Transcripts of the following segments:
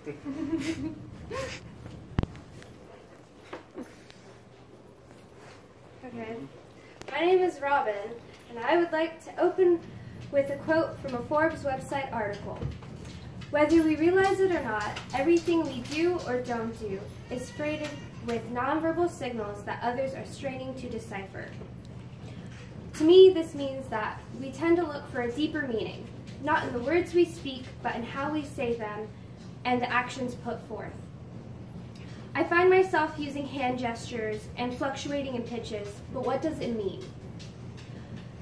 Okay. My name is Robin, and I would like to open with a quote from a Forbes website article. Whether we realize it or not, everything we do or don't do is freighted with nonverbal signals that others are straining to decipher. To me, this means that we tend to look for a deeper meaning, not in the words we speak, but in how we say them and the actions put forth. I find myself using hand gestures and fluctuating in pitches, but what does it mean?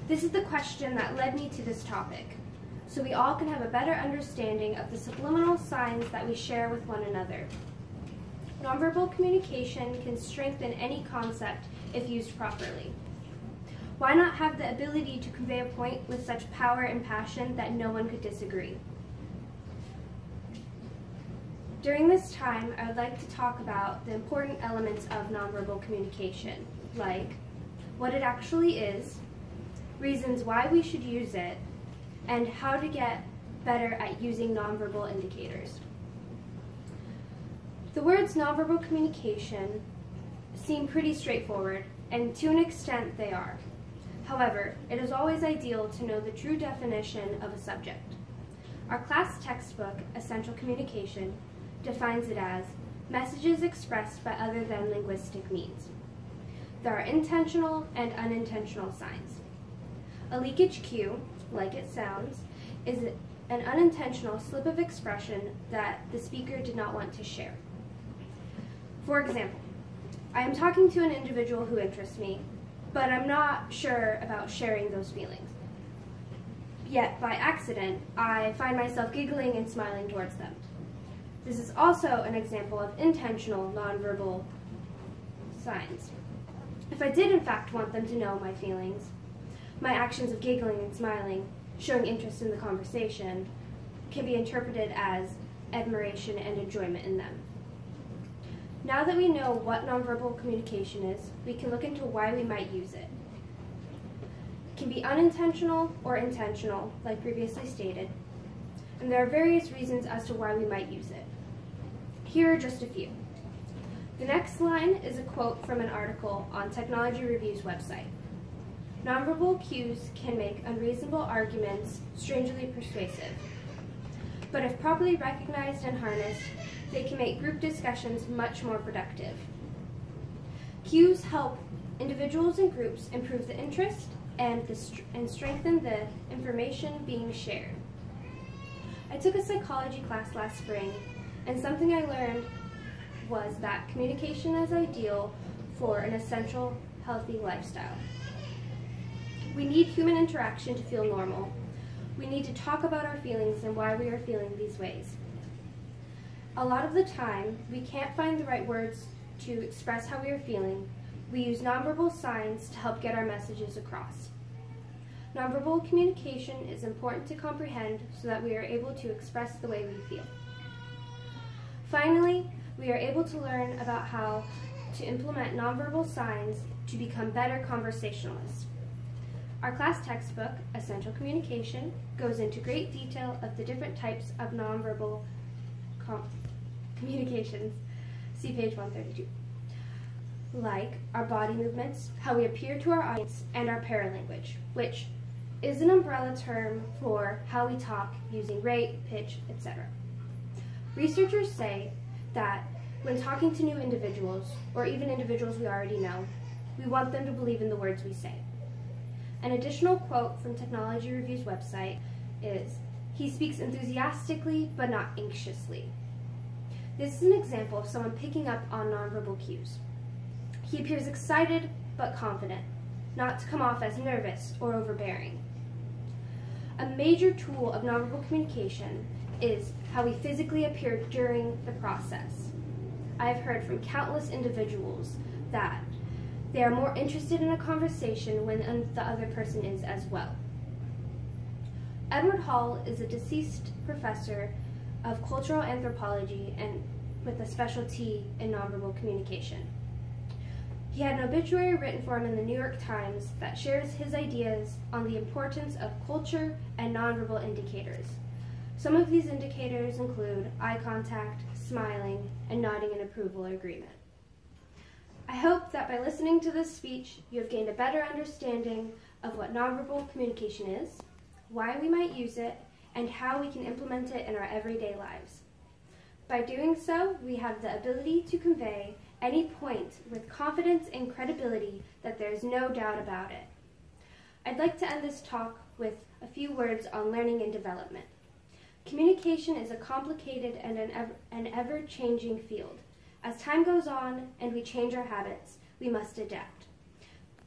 This is the question that led me to this topic, so we all can have a better understanding of the subliminal signs that we share with one another. Nonverbal communication can strengthen any concept if used properly. Why not have the ability to convey a point with such power and passion that no one could disagree? During this time, I would like to talk about the important elements of nonverbal communication, like what it actually is, reasons why we should use it, and how to get better at using nonverbal indicators. The words nonverbal communication seem pretty straightforward, and to an extent they are. However, it is always ideal to know the true definition of a subject. Our class textbook, Essential Communication, defines it as messages expressed by other than linguistic means. There are intentional and unintentional signs. A leakage cue, like it sounds, is an unintentional slip of expression that the speaker did not want to share. For example, I am talking to an individual who interests me, but I'm not sure about sharing those feelings. Yet, by accident, I find myself giggling and smiling towards them. This is also an example of intentional nonverbal signs. If I did in fact want them to know my feelings, my actions of giggling and smiling, showing interest in the conversation, can be interpreted as admiration and enjoyment in them. Now that we know what nonverbal communication is, we can look into why we might use it. It can be unintentional or intentional, like previously stated, and there are various reasons as to why we might use it. Here are just a few. The next line is a quote from an article on Technology Review's website. Nonverbal cues can make unreasonable arguments strangely persuasive, but if properly recognized and harnessed, they can make group discussions much more productive. Cues help individuals and groups improve the interest and strengthen the information being shared. I took a psychology class last spring, and something I learned was that communication is ideal for an essential, healthy lifestyle. We need human interaction to feel normal. We need to talk about our feelings and why we are feeling these ways. A lot of the time, we can't find the right words to express how we are feeling. We use nonverbal signs to help get our messages across. Nonverbal communication is important to comprehend so that we are able to express the way we feel. Finally, we are able to learn about how to implement nonverbal signs to become better conversationalists. Our class textbook, Essential Communication, goes into great detail of the different types of nonverbal communications. See page 132. Like our body movements, how we appear to our audience, and our paralanguage, which is an umbrella term for how we talk using rate, pitch, etc. Researchers say that when talking to new individuals, or even individuals we already know, we want them to believe in the words we say. An additional quote from Technology Review's website is, "He speaks enthusiastically but not anxiously." This is an example of someone picking up on nonverbal cues. He appears excited but confident, not to come off as nervous or overbearing. A major tool of nonverbal communication is how we physically appear during the process. I have heard from countless individuals that they are more interested in a conversation when the other person is as well. Edward Hall is a deceased professor of cultural anthropology and with a specialty in nonverbal communication. He had an obituary written for him in the New York Times that shares his ideas on the importance of culture and nonverbal indicators. Some of these indicators include eye contact, smiling, and nodding in approval or agreement. I hope that by listening to this speech, you have gained a better understanding of what nonverbal communication is, why we might use it, and how we can implement it in our everyday lives. By doing so, we have the ability to convey any point with confidence and credibility that there is no doubt about it. I'd like to end this talk with a few words on learning and development. Communication is a complicated and an ever-changing field. As time goes on and we change our habits, we must adapt.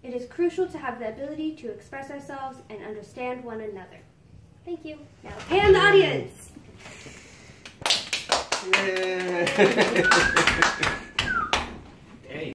It is crucial to have the ability to express ourselves and understand one another. Thank you. Now, hand the audience! Yay!